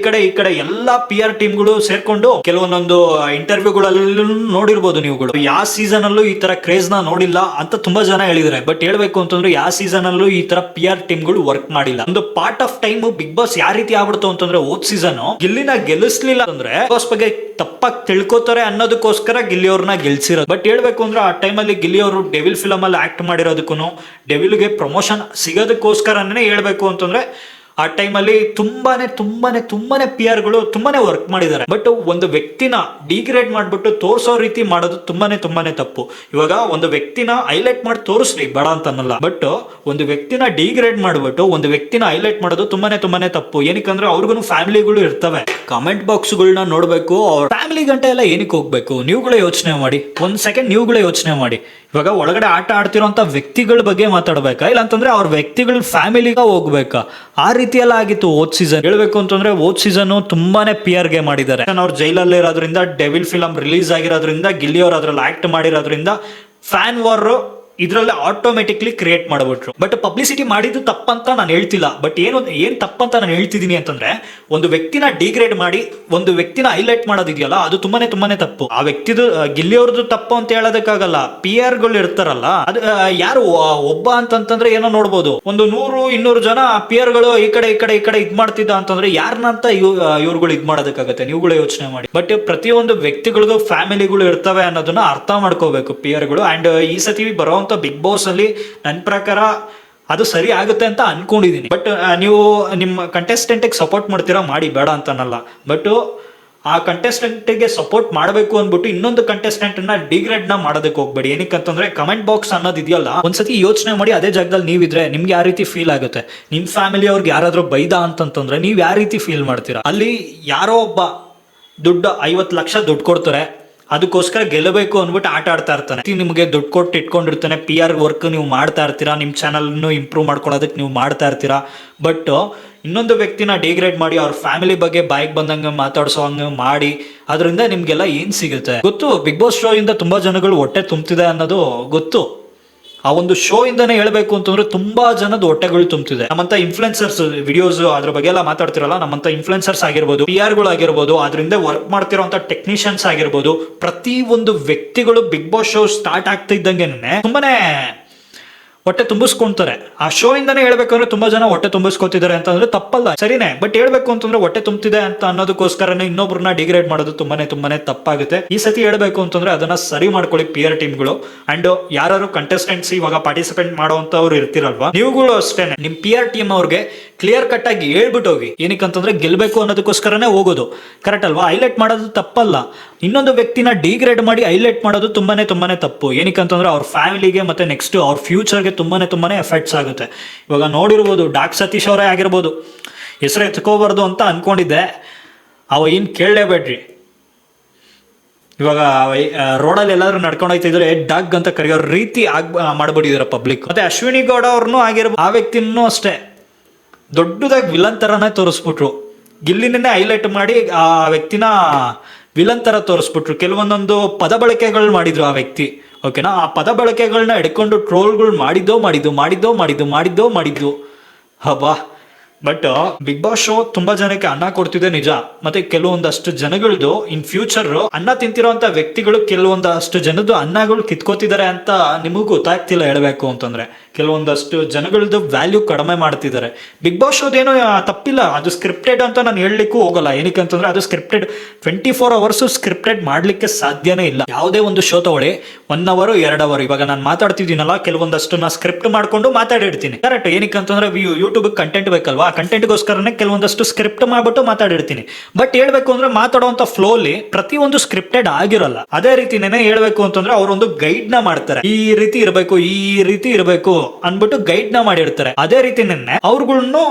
ಕಡೆ ಎಲ್ಲಾ PR ಟೀಮ್ಗಳು ಸೇರ್ಕೊಂಡು ಕೆಲವೊಂದೊಂದು ಇಂಟರ್ವ್ಯೂಗಳಲ್ಲಿ ನೋಡಿರ್ಬೋದು ನೀವುಗಳು. ಯಾವ ಸೀಸನ್ ಅಲ್ಲೂ ಈ ತರ ಕ್ರೇಜ್ ನ ನೋಡಿಲ್ಲ ಅಂತ ತುಂಬಾ ಜನ ಹೇಳಿದ್ರೆ. ಬಟ್ ಹೇಳ್ಬೇಕು ಅಂತಂದ್ರೆ ಯಾವ ಸೀಸನ್ ಅಲ್ಲೂ ಈ ತರ PR ಟೀಮ್ಗಳು ವರ್ಕ್ ಮಾಡಿಲ್ಲ. ಒಂದು part of time Bigg Boss ಯಾವ ರೀತಿ ಆಗ್ಬಿಡ್ತು ಅಂತಂದ್ರೆ ಹೋದ್ ಸೀಸನ್ ಗಿಲ್ಲಿನ ಗೆಲ್ಲಿಸ್ಲಿಲ್ಲ ಅಂದ್ರೆ ಬಾಸ್ ಬಗ್ಗೆ ತಪ್ಪಾಗಿ ತಿಳ್ಕೊತಾರೆ ಅನ್ನೋದಕ್ಕೋಸ್ಕರ ಗಿಲ್ಲಿ ಅವ್ರನ್ನ ಗೆಲ್ಸಿರೋದು. ಬಟ್ ಹೇಳ್ಬೇಕು ಅಂದ್ರೆ ಆ ಟೈಮಲ್ಲಿ ಗಿಲ್ಲಿ ಅವರು ಡೆವಿಲ್ ಫಿಲಮ್ ಅಲ್ಲಿ ಆಕ್ಟ್ ಮಾಡಿರೋದಕ್ಕೂ ಡೆವಿಲ್ಗೆ ಪ್ರಮೋಷನ್ ಸಿಗೋದಕ್ಕೋಸ್ಕರನೇ ಹೇಳ್ಬೇಕು ಅಂತಂದ್ರೆ ಆ ಟೈಮಲ್ಲಿ ತುಂಬಾನೇ PR ಗಳು ತುಂಬಾನೇ ವರ್ಕ್ ಮಾಡಿದ್ದಾರೆ. ಬಟ್ ಒಂದು ವ್ಯಕ್ತಿನ ಡಿಗ್ರೇಡ್ ಮಾಡ್ಬಿಟ್ಟು ತೋರ್ಸೋ ರೀತಿ ಮಾಡೋದು ತುಂಬಾನೇ ತಪ್ಪು. ಇವಾಗ ಒಂದು ವ್ಯಕ್ತಿನ ಹೈಲೈಟ್ ಮಾಡಿ ತೋರಿಸ್ರಿ ಬೇಡ ಅಂತ ಅನ್ನಲ್ಲ, ಬಟ್ ಒಂದು ವ್ಯಕ್ತಿನ ಡಿಗ್ರೇಡ್ ಮಾಡ್ಬಿಟ್ಟು ಒಂದು ವ್ಯಕ್ತಿನ ಹೈಲೈಟ್ ಮಾಡೋದು ತುಂಬಾನೇ ತಪ್ಪು. ಏನಕ್ಕಂದ್ರೆ ಅವ್ರಿಗೂ ಫ್ಯಾಮಿಲಿಗಳು ಇರ್ತವೆ. ಕಾಮೆಂಟ್ ಬಾಕ್ಸ್ಗಳನ್ನ ನೋಡ್ಬೇಕು, ಅವ್ರ ಫ್ಯಾಮಿಲಿ ಗಂಟೆ ಎಲ್ಲ ಏನಕ್ಕೆ ಹೋಗ್ಬೇಕು? ನೀವುಗಳೇ ಯೋಚನೆ ಮಾಡಿ, ಒಂದ್ ಸೆಕೆಂಡ್ ನೀವುಗಳೇ ಯೋಚನೆ ಮಾಡಿ. ಇವಾಗ ಒಳಗಡೆ ಆಟ ಆಡ್ತಿರೋಂಥ ವ್ಯಕ್ತಿಗಳ ಬಗ್ಗೆ ಮಾತಾಡ್ಬೇಕಾ, ಇಲ್ಲ ಅಂತಂದ್ರೆ ಅವ್ರ ವ್ಯಕ್ತಿಗಳ ಫ್ಯಾಮಿಲಿಗ ಹೋಗ್ಬೇಕಾ? ಆ ರೀತಿ ಎಲ್ಲ ಆಗಿತ್ತು ಹೋದ್ ಸೀಸನ್. ಹೇಳ್ಬೇಕು ಅಂತಂದ್ರೆ ಹೋದ್ ಸೀಸನ್ ತುಂಬಾನೇ PR ಮಾಡಿದ್ದಾರೆ. ಅವ್ರು ಜೈಲಲ್ಲಿ ಇರೋದ್ರಿಂದ, ಡೆವಿಲ್ ಫಿಲಂ ರಿಲೀಸ್ ಆಗಿರೋದ್ರಿಂದ, ಗಿಲ್ಲಿ ಅವ್ರು ಅದ್ರಲ್ಲಿ ಆಕ್ಟ್ ಮಾಡಿರೋದ್ರಿಂದ ಫ್ಯಾನ್ ವಾರ್ ಇದ್ರಲ್ಲಿ ಆಟೋಮೆಟಿಕ್ಲಿ ಕ್ರಿಯೇಟ್ ಮಾಡ್ಬಿಟ್ರು. ಬಟ್ ಪಬ್ಲಿಸಿಟಿ ಮಾಡಿದ್ದು ತಪ್ಪಂತ ನಾನು ಹೇಳ್ತಿಲ್ಲ. ಬಟ್ ಏನ್ ತಪ್ಪಂತ ನಾನು ಹೇಳ್ತಿದ್ದೀನಿ ಅಂತಂದ್ರೆ ಒಂದು ವ್ಯಕ್ತಿನ ಡಿಗ್ರೇಡ್ ಮಾಡಿ ಒಂದು ವ್ಯಕ್ತಿನ ಹೈಲೈಟ್ ಮಾಡೋದಿದೆಯಲ್ಲ ಅದು ತುಂಬಾನೇ ತಪ್ಪು. ಆ ವ್ಯಕ್ತಿದು ಗಿಲ್ಲಿ ಅವ್ರದ್ದು ತಪ್ಪು ಅಂತ ಹೇಳೋದಕ್ಕಾಗಲ್ಲ. PR ಇರ್ತಾರಲ್ಲ, ಅದು ಯಾರು ಒಬ್ಬ ಅಂತಂತಂದ್ರೆ ಏನೋ ನೋಡ್ಬೋದು, ಒಂದು 100-200 ಜನ PR ಈ ಕಡೆ ಇದ್ ಮಾಡ್ತಿದ್ದ ಅಂತಂದ್ರೆ ಯಾರನ್ನಂತ ಇವ್ರುಗಳು ಇದ್ ಮಾಡೋದಕ್ಕಾಗತ್ತೆ? ನೀವುಗಳೇ ಯೋಚನೆ ಮಾಡಿ. ಬಟ್ ಪ್ರತಿಯೊಂದು ವ್ಯಕ್ತಿಗಳಿಗೂ ಫ್ಯಾಮಿಲಿಗಳು ಇರ್ತವೆ ಅನ್ನೋದನ್ನ ಅರ್ಥ ಮಾಡ್ಕೋಬೇಕು PR ಅಂಡ್ ಈ ಸತಿ ಬರೋ ಬಿಗ್ ಬಾಸ್ ಅಲ್ಲಿ ನನ್ನ ಪ್ರಕಾರ ಅದು ಸರಿ ಆಗುತ್ತೆ ಅಂತ ಅನ್ಕೊಂಡಿದೀನಿ. ಬಟ್ ನೀವು ನಿಮ್ಮ ಕಂಟೆಸ್ಟೆಂಟ್ಗೆ ಸಪೋರ್ಟ್ ಮಾಡ್ತೀರಾ, ಮಾಡಿ, ಬೇಡ ಅಂತ ಅನ್ನಲ್ಲ. ಬಟ್ ಆ ಕಂಟೆಸ್ಟೆಂಟ್ಗೆ ಸಪೋರ್ಟ್ ಮಾಡಬೇಕು ಅಂದ್ಬಿಟ್ಟು ಇನ್ನೊಂದು ಕಂಟೆಸ್ಟೆಂಟ್ ನ ಡಿಗ್ರೇಡ್ ನ ಮಾಡೋದಕ್ಕೆ ಹೋಗ್ಬೇಡಿ. ಏನಕ್ಕಂತಂದ್ರೆ ಕಮೆಂಟ್ ಬಾಕ್ಸ್ ಅನ್ನೋದು ಇದೆಯಲ್ಲ, ಒಂದ್ಸತಿ ಯೋಚನೆ ಮಾಡಿ. ಅದೇ ಜಾಗದಲ್ಲಿ ನೀವಿದ್ರೆ ನಿಮ್ಗೆ ಯಾವ ರೀತಿ ಫೀಲ್ ಆಗುತ್ತೆ? ನಿಮ್ ಫ್ಯಾಮಿಲಿ ಅವ್ರಿಗೆ ಯಾರಾದ್ರೂ ಬೈದ ಅಂತಂತಂದ್ರೆ ನೀವ್ ಯಾವ ರೀತಿ ಫೀಲ್ ಮಾಡ್ತೀರಾ? ಅಲ್ಲಿ ಯಾರೋ ಒಬ್ಬ ದುಡ್ಡು 50 ಲಕ್ಷ ದುಡ್ಡು ಕೊಡ್ತಾರೆ, ಅದಕ್ಕೋಸ್ಕರ ಗೆಲ್ಲಬೇಕು ಅಂದ್ಬಿಟ್ಟು ಆಟ ಆಡ್ತಾ ಇರ್ತಾನೆ. ನಿಮಗೆ ದುಡ್ಡು ಕೊಟ್ಟು ಇಟ್ಕೊಂಡಿರ್ತಾನೆ, PR ವರ್ಕ್ ನೀವು ಮಾಡ್ತಾ ಇರ್ತೀರಾ, ನಿಮ್ಮ ಚಾನಲ್ ಇಂಪ್ರೂವ್ ಮಾಡ್ಕೊಳ್ಳೋದಕ್ಕೆ ನೀವು ಮಾಡ್ತಾ ಇರ್ತೀರಾ. ಬಟ್ ಇನ್ನೊಂದು ವ್ಯಕ್ತಿನ ಡಿಗ್ರೇಡ್ ಮಾಡಿ ಅವ್ರ ಫ್ಯಾಮಿಲಿ ಬಗ್ಗೆ ಬಾಯಿಗೆ ಬಂದಂಗೆ ಮಾತಾಡ್ಸೋ ಹಂಗೆ ಮಾಡಿ ಅದರಿಂದ ನಿಮ್ಗೆಲ್ಲ ಏನ್ ಸಿಗುತ್ತೆ ಗೊತ್ತು? ಬಿಗ್ ಬಾಸ್ ಶೋ ಇಂದ ತುಂಬಾ ಜನಗಳು ಹೊಟ್ಟೆ ತುಂಬ್ತಿದೆ ಅನ್ನೋದು ಗೊತ್ತು. ಆ ಒಂದು ಶೋ ಇಂದಾನೆ ಹೇಳ್ಬೇಕು ಅಂತಂದ್ರೆ ತುಂಬಾ ಜನದ ಹೊಟ್ಟೆಗಳು ತುಂಬ್ತಿದೆ. ನಮ್ಮಂತ ಇನ್ಫ್ಲುಯೆನ್ಸರ್ಸ್ ವಿಡಿಯೋಸ್ ಅದ್ರ ಬಗ್ಗೆ ಎಲ್ಲ ಮಾತಾಡ್ತಿರಲ್ಲ, ನಮ್ಮಂತ ಇನ್ಫ್ಲುಯೆನ್ಸರ್ಸ್ ಆಗಿರ್ಬೋದು, PR ಆಗಿರ್ಬೋದು, ಅದರಿಂದ ವರ್ಕ್ ಮಾಡ್ತಿರೋಂಥ ಟೆಕ್ನಿಷಿಯನ್ಸ್ ಆಗಿರ್ಬೋದು, ಪ್ರತಿ ಒಂದು ವ್ಯಕ್ತಿಗಳು ಬಿಗ್ ಬಾಸ್ ಶೋ ಸ್ಟಾರ್ಟ್ ಆಗ್ತಾ ಇದ್ದಂಗೆ ತುಂಬಾನೇ ಹೊಟ್ಟೆ ತುಂಬಿಸ್ಕೊಂತಾರೆ. ಆ ಶೋ ಇಂದಾನೆ ಹೇಳ್ಬೇಕಂದ್ರೆ ತುಂಬಾ ಜನ ಹೊಟ್ಟೆ ತುಂಬಿಸ್ಕೊತಿದ್ದಾರೆ ಅಂತಂದ್ರೆ ತಪ್ಪಲ್ಲ, ಸರಿನೇ. ಬಟ್ ಹೇಳ್ಬೇಕು ಅಂತಂದ್ರೆ ಹೊಟ್ಟೆ ತುಂಬ್ತಿದೆ ಅಂತ ಅನ್ನೋದಕ್ಕೋಸ್ಕರನೇ ಇನ್ನೊಬ್ರನ್ನ ಡಿಗ್ರೇಡ್ ಮಾಡೋದು ತುಂಬಾನೇ ತಪ್ಪಾಗುತ್ತೆ. ಈ ಸತಿ ಹೇಳ್ಬೇಕು ಅಂತಂದ್ರೆ ಅದನ್ನ ಸರಿ ಮಾಡ್ಕೊಳ್ಳಿ PR ಟೀಮ್ಗಳು. ಅಂಡ್ ಯಾರು ಕಂಟೆಸ್ಟೆಂಟ್ಸ್ ಇವಾಗ ಪಾರ್ಟಿಸಿಪೇಟ್ ಮಾಡೋಂಥವ್ರು ಇರ್ತಿರಲ್ವಾ, ನೀವುಗಳು ಅಷ್ಟೇನೆ ನಿಮ್ PR ಟೀಮ್ ಅವ್ರಿಗೆ ಕ್ಲಿಯರ್ ಕಟ್ ಆಗಿ ಹೇಳ್ಬಿಟ್ಟು ಹೋಗಿ. ಏನಕ್ಕಂತಂದ್ರೆ ಗೆಲ್ಬೇಕು ಅನ್ನೋದಕ್ಕೋಸ್ಕರನೇ ಹೋಗೋದು, ಕರೆಕ್ಟ್ ಅಲ್ವಾ? ಹೈಲೈಟ್ ಮಾಡೋದು ತಪ್ಪಲ್ಲ. ಇನ್ನೊಂದು ವ್ಯಕ್ತಿನ ಡಿಗ್ರೇಡ್ ಮಾಡಿ ಹೈಲೈಟ್ ಮಾಡೋದು ತುಂಬಾನೇ ತಪ್ಪು. ಏನಕ್ಕಂತಂದ್ರೆ ಅವ್ರ ಫ್ಯಾಮಿಲಿಗೆ ಮತ್ತೆ ನೆಕ್ಸ್ಟ್ ಅವ್ರ ಫ್ಯೂಚರ್ಗೆ ತುಂಬಾನೇ ಎಫೆಕ್ಟ್ಸ್ ಆಗುತ್ತೆ. ಇವಾಗ ನೋಡಿರ್ಬೋದು, ಡಾಕ್ ಸತೀಶ್ ಅವರೇ ಆಗಿರ್ಬೋದು, ಹೆಸರು ಎತ್ಕೋಬಾರ್ದು ಅಂತ ಅನ್ಕೊಂಡಿದ್ದೆ, ಅವ ಏನ್ ಕೇಳಲೇಬೇಡ್ರಿ. ಇವಾಗ ರೋಡಲ್ಲಿ ಎಲ್ಲಾದ್ರೂ ನಡ್ಕೊಂಡು ಹೋಗ್ತಿದ್ರೆ ಡಗ್ ಅಂತ ಕರೆಯೋ ರೀತಿ ಮಾಡ್ಬಿಟ್ಟಿದಾರೆ ಪಬ್ಲಿಕ್. ಮತ್ತೆ ಅಶ್ವಿನಿ ಗೌಡ ಅವ್ರನ್ನೂ ಆಗಿರ್ಬೋದು, ಆ ವ್ಯಕ್ತಿನೂ ಅಷ್ಟೇ ದೊಡ್ಡದಾಗಿ ವಿಲನ್ ತರನೇ ತೋರಿಸ್ಬಿಟ್ರು. ಗಿಲ್ಲಿನೇ ಹೈಲೈಟ್ ಮಾಡಿ ಆ ವ್ಯಕ್ತಿನ ವಿಲನ್ ತರ ತೋರಿಸ್ಬಿಟ್ರು. ಕೆಲವೊಂದೊಂದು ಪದ ಬಳಕೆಗಳು ಮಾಡಿದ್ರು ಆ ವ್ಯಕ್ತಿ, ಓಕೆನಾ? ಆ ಪದ ಬಳಕೆಗಳನ್ನ ಹಿಡ್ಕೊಂಡು ಟ್ರೋಲ್ಗಳು ಮಾಡಿದ್ದು ಹಬ್ಬಾ. ಬಟ್ ಬಿಗ್ ಬಾಸ್ ಶೋ ತುಂಬಾ ಜನಕ್ಕೆ ಅನ್ನ ಕೊಡ್ತಿದೆ ನಿಜ. ಮತ್ತೆ ಕೆಲವೊಂದಷ್ಟು ಜನಗಳದು ಇನ್ ಫ್ಯೂಚರ್ ಅನ್ನ ತಿಂತಿರೋಂತ ವ್ಯಕ್ತಿಗಳು ಕೆಲವೊಂದಷ್ಟು ಜನದ್ದು ಅನ್ನಗಳು ಕಿತ್ಕೋತಿದ್ದಾರೆ ಅಂತ ನಿಮಗೂ ಗೊತ್ತಾಗ್ತಿಲ್ಲ. ಹೇಳ್ಬೇಕು ಅಂತಂದ್ರೆ ಕೆಲವೊಂದಷ್ಟು ಜನಗಳದ್ದು ವ್ಯಾಲ್ಯೂ ಕಡಿಮೆ ಮಾಡ್ತಿದ್ದಾರೆ. ಬಿಗ್ ಬಾಸ್ ಶೋದೇನೋ ತಪ್ಪಿಲ್ಲ, ಅದು ಸ್ಕ್ರಿಪ್ಟೆಡ್ ಅಂತ ನಾನು ಹೇಳಲಿಕ್ಕೂ ಹೋಗಲ್ಲ. ಏನಕ್ಕಂತಂದ್ರೆ ಅದು ಸ್ಕ್ರಿಪ್ಟೆಡ್ 24 hours ಸ್ಕ್ರಿಪ್ಟೆಡ್ ಮಾಡ್ಲಿಕ್ಕೆ ಸಾಧ್ಯನೇ ಇಲ್ಲ. ಯಾವುದೇ ಒಂದು ಶೋ ತಗೊಳ್ಳಿ, 1 hour 2 hour. ಇವಾಗ ನಾನು ಮಾತಾಡ್ತಿದ್ದೀನಲ್ಲ, ಕೆಲವೊಂದಷ್ಟು ನಾ ಸ್ಕ್ರಿಪ್ಟ್ ಮಾಡ್ಕೊಂಡು ಮಾತಾಡಿರ್ತೀನಿ, ಕರೆಕ್ಟ್. ಏನಕ್ಕಂತಂದ್ರೆ ಯೂಟ್ಯೂಬ್ ಕಂಟೆಂಟ್ ಬೇಕಲ್ವಾ, ಆ ಕಂಟೆಂಟ್ಗೋಸ್ಕರನೇ ಕೆಲವೊಂದಷ್ಟು ಸ್ಕ್ರಿಪ್ಟ್ ಮಾಡ್ಬಿಟ್ಟು ಮಾತಾಡಿರ್ತೀನಿ. ಬಟ್ ಹೇಳ್ಬೇಕು ಅಂದ್ರೆ ಮಾತಾಡುವಂತ ಫ್ಲೋ ಅಲ್ಲಿ ಪ್ರತಿಯೊಂದು ಸ್ಕ್ರಿಪ್ಟೆಡ್ ಆಗಿರಲ್ಲ. ಅದೇ ರೀತಿನೇ ಹೇಳ್ಬೇಕು ಅಂತಂದ್ರೆ ಅವರೊಂದು ಗೈಡ್ ನ ಮಾಡ್ತಾರೆ, ಈ ರೀತಿ ಇರಬೇಕು ಅನ್ಬಿಟ್ಟು ಗೈಡ್ ನ ಮಾಡಿರ್ತಾರೆ. ಅದೇ ರೀತಿನೇ ಅವ್ರುಗಳನ್ನು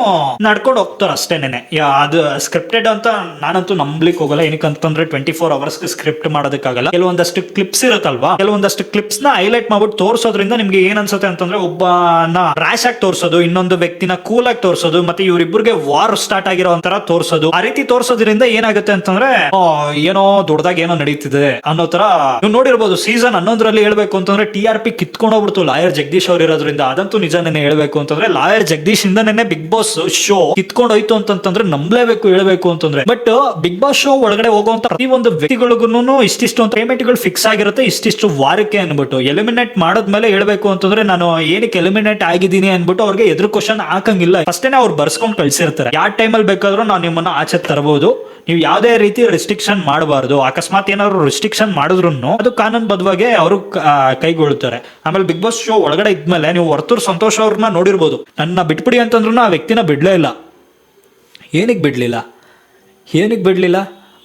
ನಡ್ಕೊಂಡು ಹೋಗ್ತಾರೆ ಅಷ್ಟೇನೆ. ಅದು ಸ್ಕ್ರಿಪ್ಟೆಡ್ ಅಂತ ನಾನಂತೂ ನಂಬ್ಲಿಕ್ಕೆ ಹೋಗಲ್ಲ. ಏನಕ್ಕಂತಂದ್ರೆ 24 hours ಸ್ಕ್ರಿಪ್ಟ್ ಮಾಡೋದಕ್ಕಾಗಲ್ಲ. ಕೆಲವೊಂದಷ್ಟು ಕ್ಲಿಪ್ಸ್ ಇರುತ್ತಲ್ವಾ, ಕೆಲವೊಂದಷ್ಟು ಕೆಲವೊಂದಷ್ಟು ಕ್ಲಿಪ್ಸ್ ನ ಹೈಲೈಟ್ ಮಾಡ್ಬಿಟ್ಟು ತೋರಿಸೋದ್ರಿಂದ ನಿಮ್ಗೆ ಏನ್ ಅನ್ಸುತ್ತೆ ಅಂತಂದ್ರೆ ಒಬ್ಬನ ರ್ಯಾಶ್ ಆಗಿ ತೋರಿಸೋದು, ಇನ್ನೊಂದು ವ್ಯಕ್ತಿನ ಕೂಲ್ ಆಗಿ ತೋರಿಸೋದು, ಮತ್ತೆ ಇವರಿಬ್ಬರಿಗೆ ವಾರ್ ಸ್ಟಾರ್ಟ್ ಆಗಿರೋ ಒಂಥರ ತೋರಿಸೋದು. ಆ ರೀತಿ ತೋರಿಸೋದ್ರಿಂದ ಏನಾಗುತ್ತೆ ಅಂತಂದ್ರೆ ಏನೋ ದೊಡ್ಡದಾಗಿ ಏನೋ ನಡೀತಿದೆ ಅನ್ನೋ ತರ ನೀವು ನೋಡಿರ್ಬೋದು. ಸೀಸನ್ 11ರಲ್ಲಿ ಹೇಳ್ಬೇಕು ಅಂತಂದ್ರೆ TRP ಕಿತ್ಕೊಂಡು ಹೋಗ್ಬಿಡ್ತು ಲಾಯರ್ ಜಗದೀಶ್ ಅವ್ರು ಇರೋದ್ರಿಂದ. ಅದಂತೂ ನಿಜಾನೇ ಹೇಳ್ಬೇಕು ಅಂತಂದ್ರೆ ಲಾಯರ್ ಜಗದೀಶ್ ಇಂದನೇ ಬಿಗ್ ಬಾಸ್ ಶೋ ಕಿತ್ಕೊಂಡು ಹೋಯ್ತು ಅಂತಂದ್ರೆ ನಂಬಲೇಬೇಕು ಹೇಳ್ಬೇಕು ಅಂತಂದ್ರೆ. ಬಟ್ ಬಿಗ್ ಬಾಸ್ ಶೋ ಒಳಗಡೆ ಹೋಗುವಂತ ಪ್ರತಿ ಒಂದು ವ್ಯಕ್ತಿಗಳಿಗೂ ಇಷ್ಟಿಷ್ಟು ಅಂತ ಪೇಮೆಂಟ್ ಗಳು ಫಿಕ್ಸ್ ಆಗಿರುತ್ತೆ, ಇಷ್ಟಿಷ್ಟು ವಾರಕ್ಕೆ ಅನ್ಬಿಟ್ಟು. ಎಲಿಮಿನೇಟ್ ಮಾಡದ್ಮೇಲೆ ಹೇಳ್ಬೇಕು ಅಂತಂದ್ರೆ ನಾನು ಏನಕ್ಕೆ ಎಲಿಮಿನೇಟ್ ಆಗಿದ್ದೀನಿ ಅನ್ಬಿಟ್ಟು ಅವ್ರಿಗೆ ಎದುರು ಕ್ವಶನ್ ಹಾಕಂಗಿಲ್ಲ. ಫಸ್ಟೇನೆ ಅವ್ರು ಬರ್ಸ್ಕೊಂಡು ಕಳ್ಸಿರ್ತಾರೆ, ಯಾವ ಟೈಮಲ್ಲಿ ಬೇಕಾದ್ರೂ ನಾವು ನಿಮ್ಮನ್ನ ಆಚೆ ತರಬಹುದು, ನೀವು ಯಾವುದೇ ರೀತಿ ರೆಸ್ಟ್ರಿಕ್ಷನ್ ಮಾಡಬಾರ್ದು. ಅಕಸ್ಮಾತ್ ಏನಾದ್ರು ರೆಸ್ಟ್ರಿಕ್ಷನ್ ಮಾಡಿದ್ರು ಅದು ಕಾನೂನು ಬದ್ಧವಾಗಿ ಅವರು ಕೈಗೊಳ್ಳುತ್ತಾರೆ. ಆಮೇಲೆ ಬಿಗ್ ಬಾಸ್ ಶೋ ಒಳಗಡೆ ಇದ್ಮೇಲೆ ನೀವು ವರ್ತೂರ್ ಸಂತೋಷ್ ಅವ್ರನ್ನ ನೋಡಿರ್ಬೋದು. ನನ್ನ ಬಿಟ್ಬಿಡಿ ಅಂತಂದ್ರು ಆ ವ್ಯಕ್ತಿನ ಬಿಡ್ಲೇ ಇಲ್ಲ. ಏನಕ್ಕೆ ಬಿಡ್ಲಿಲ್ಲ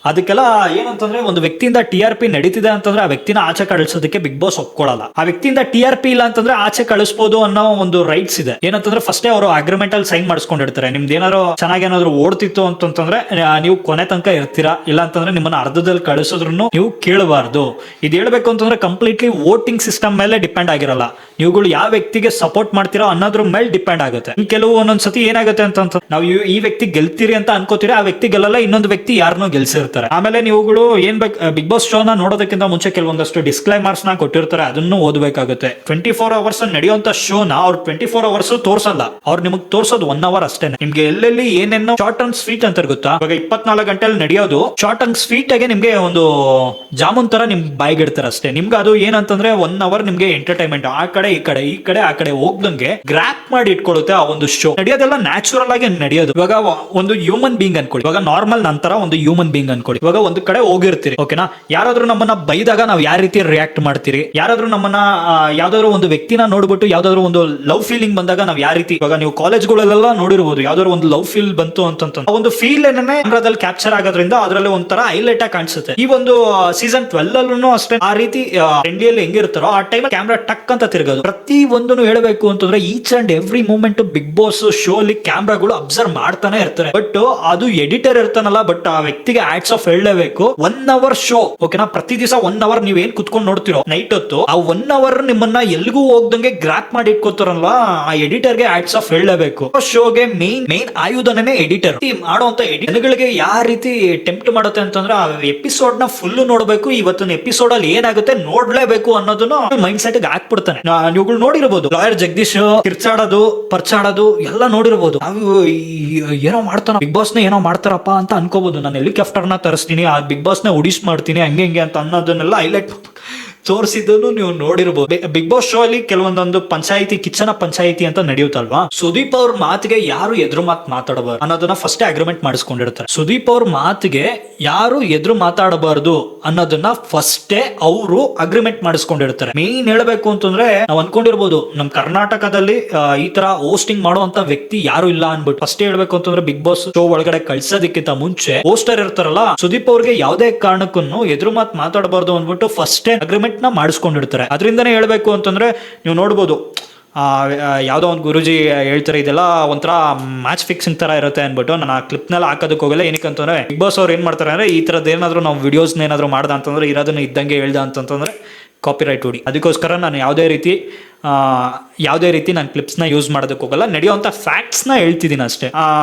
ಅದಕ್ಕೆಲ್ಲ ಏನಂತಂದ್ರೆ ಒಂದು ವ್ಯಕ್ತಿಯಿಂದ TRP ನಡೀತಿದೆ ಅಂತಂದ್ರೆ ಆ ವ್ಯಕ್ತಿನ ಆಚೆ ಕಳಿಸೋದಕ್ಕೆ ಬಿಗ್ ಬಾಸ್ ಒಪ್ಕೊಳ್ಳಲ್ಲ. ಆ ವ್ಯಕ್ತಿಯಿಂದ TRP ಇಲ್ಲ ಅಂತಂದ್ರೆ ಆಚೆ ಕಳಿಸಬಹುದು ಅನ್ನೋ ಒಂದು ರೈಟ್ಸ್ ಇದೆ. ಏನಂತಂದ್ರೆ ಫಸ್ಟೇ ಅವರು ಅಗ್ರಿಮೆಂಟ್ ಅಲ್ಲಿ ಸೈನ್ ಮಾಡಿಸ್ಕೊಂಡಿರ್ತಾರೆ. ನಿಮ್ದು ಏನಾದ್ರು ಚೆನ್ನಾಗಿ ಏನಾದ್ರು ಓಡ್ತಿತ್ತು ಅಂತಂದ್ರೆ ನೀವು ಕೊನೆ ತನಕ ಇರ್ತೀರಾ, ಇಲ್ಲ ಅಂತಂದ್ರೆ ನಿಮ್ಮನ್ನ ಅರ್ಧದಲ್ಲಿ ಕಳಿಸೋದ್ರು ನೀವು ಕೇಳಬಾರ್ದು. ಇದು ಹೇಳ್ಬೇಕು ಅಂತಂದ್ರೆ ಕಂಪ್ಲೀಟ್ಲಿ ವೋಟಿಂಗ್ ಸಿಸ್ಟಮ್ ಮೇಲೆ ಡಿಪೆಂಡ್ ಆಗಿರಲ್ಲ. ನೀವುಗಳು ಯಾವ ವ್ಯಕ್ತಿಗೆ ಸಪೋರ್ಟ್ ಮಾಡ್ತೀರೋ ಅನ್ನೋದ್ರ ಮೇಲೆ ಡಿಪೆಂಡ್ ಆಗುತ್ತೆ. ಕೆಲವು ಒಂದೊಂದ್ಸತಿ ಏನಾಗುತ್ತೆ ಅಂತ ನಾವು ಈ ವ್ಯಕ್ತಿ ಗೆಲ್ತೀರಿ ಅಂತ ಅನ್ಕೋತೀರಿ, ಆ ವ್ಯಕ್ತಿ ಗೆಲ್ಲಲ್ಲ, ಇನ್ನೊಂದು ವ್ಯಕ್ತಿ ಯಾರನ್ನೋ ಗೆಲ್ಸಿರ್ತಾರೆ. ಆಮೇಲೆ ನೀವುಗಳು ಏನ್ ಬಿಗ್ ಬಾಸ್ ಶೋ ನ ನೋಡೋದಕ್ಕಿಂತ ಮುಂಚೆ ಕೆಲವೊಂದಷ್ಟು ಡಿಸ್ಕ್ಲೈಮರ್ಸ್ ನ ಕೊಟ್ಟಿರ್ತಾರೆ, ಅದನ್ನು ಓದಬೇಕಾಗುತ್ತೆ. 24 ಅವರ್ಸ್ ನಡೆಯುವಂತ ಶೋ ನ ಅವ್ರು 24 ಅವರ್ಸ್ ತೋರ್ಸಲ್ಲ, ಅವ್ರು ನಿಮಗೆ ತೋರ್ಸೋದು 1 ಅವರ್ ಅಷ್ಟೇ. ನಿಮ್ಗೆ ಎಲ್ಲೆಲ್ಲಿ ಏನೇನೋ ಶಾರ್ಟ್ ಅಂಡ್ ಸ್ವೀಟ್ ಅಂತ ಗೊತ್ತಾ, ಇವಾಗ 24 ಗಂಟೆಯಲ್ಲಿ ನಡೆಯೋದು ಶಾರ್ಟ್ ಅಂಡ್ ಸ್ವೀಟ್ ಆಗಿ ನಿಮ್ಗೆ ಒಂದು ಜಾಮೂನ್ ತರ ನಿಮ್ ಬಾಯಿಗೆ ಇಡ್ತಾರೆ ಅಷ್ಟೇ. ನಿಮ್ಗೆ ಅದು ಏನಂತಂದ್ರೆ 1 ಅವರ್ ನಿಮ್ಗೆ ಎಂಟರ್ಟೈನ್ಮೆಂಟ್, ಆ ಕಡೆ ಆ ಕಡೆ ಹೋಗ್ದಂಗೆ ಗ್ರಾಪ್ ಮಾಡಿ ಇಟ್ಕೊಳ್ಳುತ್ತೆ ಆ ಒಂದು ಶೋ. ನಡೆಯೋದೆಲ್ಲ ನ್ಯಾಚುರಲ್ ಆಗಿ ನಡೆಯೋದು. ಇವಾಗ ಒಂದು ಹ್ಯೂಮನ್ ಬೀಂಗ್ ಅನ್ಕೊಳ್ಳಿ, ಇವಾಗ ನಾರ್ಮಲ್ ನಂತರ ಒಂದು ಹ್ಯೂಮನ್ ಬೀಂಗ್ ಅನ್ಕೊಳ್ಳಿ. ಇವಾಗ ಒಂದು ಕಡೆ ಹೋಗಿರ್ತೀರಿ, ಓಕೆನಾ, ಯಾರಾದ್ರೂ ನಮ್ಮನ್ನ ಬೈದಾಗ ನಾವ್ ಯಾವ ರೀತಿ ರಿಯಾಕ್ಟ್ ಮಾಡ್ತೀರಿ, ಯಾರಾದ್ರೂ ನಮ್ಮನ್ನ ಯಾವ್ದಾದ್ರು ಒಂದು ವ್ಯಕ್ತಿನ ನೋಡ್ಬಿಟ್ಟು ಯಾವ್ದಾದ್ರು ಒಂದು ಲವ್ ಫೀಲಿಂಗ್ ಬಂದಾಗ ನಾವ್ ಯಾವ ರೀತಿ, ಇವಾಗ ನೀವು ಕಾಲೇಜ್ಗಳಲ್ಲೆಲ್ಲ ನೋಡಿರ್ಬೋದು, ಯಾವ್ದಾದ್ರು ಒಂದು ಲವ್ ಫೀಲ್ ಬಂತು ಅಂತಂತ ಒಂದು ಫೀಲ್ ಏನೇ ಕ್ಯಾಮ್ರಾದಲ್ಲಿ ಕ್ಯಾಪ್ಚರ್ ಆಗೋದ್ರಿಂದ ಅದರಲ್ಲಿ ಒಂಥರ ಹೈಲೈಟ್ ಆಗಿ ಕಾಣಿಸುತ್ತೆ. ಈ ಒಂದು ಸೀಸನ್ 12 ಅಲ್ಲೂ ಅಷ್ಟೇ ಆ ರೀತಿ ಇಂಡಿಯಲ್ಲಿ ಹೆಂಗಿರ್ತಾರೋ ಆ ಟೈಮ್ ಕ್ಯಾಮ್ರಾ ಟಕ್ ಅಂತ ತಿರುಗೋದು. ಪ್ರತಿ ಒಂದು ಹೇಳಬೇಕು ಅಂತಂದ್ರೆ each and every moment Bigg Boss show ಅಲ್ಲಿ ಕ್ಯಾಮ್ರಾಗಳು ಅಬ್ಸರ್ವ್ ಮಾಡ್ತಾನೆ ಇರ್ತಾರೆ. ಬಟ್ ಅದು ಎಡಿಟರ್ ಇರ್ತಾನಲ್ಲ, ಬಟ್ ಆ ವ್ಯಕ್ತಿಗೆ ಆಡ್ಸ್ ಆಫ್ ಹೇಳಲೇಬೇಕು. 1 ಅವರ್ ಶೋ, ಓಕೆನಾ, ಪ್ರತಿ ದಿವಸ 1 ಅವರ್ ನೀವ್ ಏನ್ ಕುತ್ಕೊಂಡು ನೋಡ್ತಿರೋ ನೈಟ್ ಹೊತ್ತು, ಆ 1 ಅವರ್ ನಿಮ್ಮನ್ನ ಎಲ್ಗೂ ಹೋಗ್ದಂಗೆ ಗ್ರಾಪ್ ಮಾಡಿ ಇಟ್ಕೋತಾರಲ್ಲ, ಆ ಎಡಿಟರ್ಗೆ ಆಡ್ಸ್ ಆಫ್ ಹೇಳಲೇಬೇಕು. ಶೋಗೆ ಮೇನ್ ಆಯುಧನೇ ಎಡಿಟರ್. ಮಾಡುವಂತ ಎಡಿಟರ್ಗಳಿಗೆ ಯಾವ ರೀತಿ ಟೆಂಪ್ಟ್ ಮಾಡುತ್ತೆ ಅಂತಂದ್ರೆ ಆ ಎಪಿಸೋಡ್ ನ ಫುಲ್ ನೋಡ್ಬೇಕು, ಇವತ್ತಿನ ಎಪಿಸೋಡ್ ಅಲ್ಲಿ ಏನಾಗುತ್ತೆ ನೋಡ್ಲೇಬೇಕು ಅನ್ನೋದನ್ನ ಮೈಂಡ್ ಸೆಟ್ ಗೆ ಹಾಕ್ಬಿಡ್ತಾನೆ. ನೀವುಗಳು ನೋಡಿರಬಹುದು, ಲಾಯರ್ ಜಗದೀಶ್ ಕಿರ್ಚಾಡೋದು ಪರ್ಚಾಡೋದು ಎಲ್ಲ ನೋಡಿರಬಹುದು. ಏನೋ ಮಾಡ್ತಾನ ಬಿಗ್ ಬಾಸ್ ನ, ಏನೋ ಮಾಡ್ತಾರಪ್ಪ ಅಂತ ಅನ್ಕೋಬಹುದು. ನಾನು ಹೆಲಿಕಾಪ್ಟರ್ ನ ತರಿಸ್ತೀನಿ, ಆ ಬಿಗ್ ಬಾಸ್ ನ ಉಡಿಸ್ ಮಾಡ್ತೀನಿ, ಹಂಗೆ ಅಂತ ಅನ್ನೋದನ್ನೆಲ್ಲ ಹೈಲೈಟ್ ತೋರಿಸಿದ್ದನ್ನು ನೀವು ನೋಡಿರ್ಬೋದು. ಬಿಗ್ ಬಾಸ್ ಶೋ ಅಲ್ಲಿ ಕೆಲವೊಂದೊಂದು ಪಂಚಾಯಿತಿ, ಕಿಚನ ಪಂಚಾಯಿತಿ ಅಂತ ನಡೆಯುತ್ತಲ್ವಾ, ಸುದೀಪ್ ಅವ್ರ ಮಾತಿಗೆ ಯಾರು ಎದುರು ಮಾತಾಡಬಾರ್ದು ಅನ್ನೋದನ್ನ ಫಸ್ಟ್ ಅಗ್ರಿಮೆಂಟ್ ಮಾಡಿಸ್ಕೊಂಡಿರ್ತಾರೆ. ಸುದೀಪ್ ಅವ್ರ ಮಾತಿಗೆ ಯಾರು ಎದುರು ಮಾತಾಡಬಾರ್ದು ಅನ್ನೋದನ್ನ ಫಸ್ಟೇ ಅವರು ಅಗ್ರಿಮೆಂಟ್ ಮಾಡಿಸ್ಕೊಂಡಿರ್ತಾರೆ. ಮೇನ್ ಹೇಳ್ಬೇಕು ಅಂತಂದ್ರೆ ನಾವ್ ಅನ್ಕೊಂಡಿರ್ಬೋದು ನಮ್ ಕರ್ನಾಟಕದಲ್ಲಿ ಈ ತರ ಹೋಸ್ಟಿಂಗ್ ಮಾಡುವಂತ ವ್ಯಕ್ತಿ ಯಾರು ಇಲ್ಲ ಅನ್ಬಿಟ್ಟು. ಫಸ್ಟ್ ಹೇಳ್ಬೇಕು ಅಂತಂದ್ರೆ ಬಿಗ್ ಬಾಸ್ ಶೋ ಒಳಗಡೆ ಕಳ್ಸೋದಕ್ಕಿಂತ ಮುಂಚೆ ಹೋಸ್ಟರ್ ಇರ್ತಾರಲ್ಲ, ಸುದೀಪ್ ಅವ್ರಿಗೆ ಯಾವುದೇ ಕಾರಣಕ್ಕೂ ಎದುರು ಮಾತಾಡಬಾರ್ದು ಅಂದ್ಬಿಟ್ಟು ಫಸ್ಟೇ ಅಗ್ರಿಮೆಂಟ್ ನ ಮಾಡಿಸ್ಕೊಂಡಿರ್ತಾರೆ. ಅದರಿಂದನೇ ಹೇಳ್ಬೇಕು ಅಂತಂದ್ರೆ ನೀವು ನೋಡ್ಬೋದು, ಯಾವುದೋ ಒಂದು ಗುರುಜಿ ಹೇಳ್ತಾರೆ ಇದೆಲ್ಲ ಒಂಥರ ಮ್ಯಾಚ್ ಫಿಕ್ಸಿಂಗ್ ತರ ಇರುತ್ತೆ ಅನ್ಬಿಟ್ಟು. ನಾನು ಆ ಕ್ಲಿಪ್ನೆಲ್ಲ ಹಾಕೋದಕ್ಕೆ ಹೋಗಲ್ಲ. ಏನಕ್ಕೆ ಅಂತಂದ್ರೆ ಬಿಗ್ ಬಾಸ್ ಅವ್ರು ಏನ್ ಮಾಡ್ತಾರೆ ಅಂದ್ರೆ, ಈ ತರದ್ದು ಏನಾದ್ರು ನಾವು ವಿಡಿಯೋಸ್ನ ಏನಾದ್ರು ಮಾಡ್ದ ಅಂತಂದ್ರೆ, ಇರೋದನ್ನ ಇದ್ದಂಗೆ ಹೇಳ್ದ ಅಂತಂದ್ರೆ ಕಾಪಿರೈಟ್ ಹೊಡಿ. ಅದಕ್ಕೋಸ್ಕರ ನಾನು ಯಾವುದೇ ರೀತಿ ನಾನು ಕ್ಲಿಪ್ಸ್ನ ಯೂಸ್ ಮಾಡೋದಕ್ಕೆ ಹೋಗಲ್ಲ. ನಡೆಯುವಂಥ ಫ್ಯಾಕ್ಟ್ಸ್ನ ಹೇಳ್ತಿದ್ದೀನಿ ಅಷ್ಟೇ.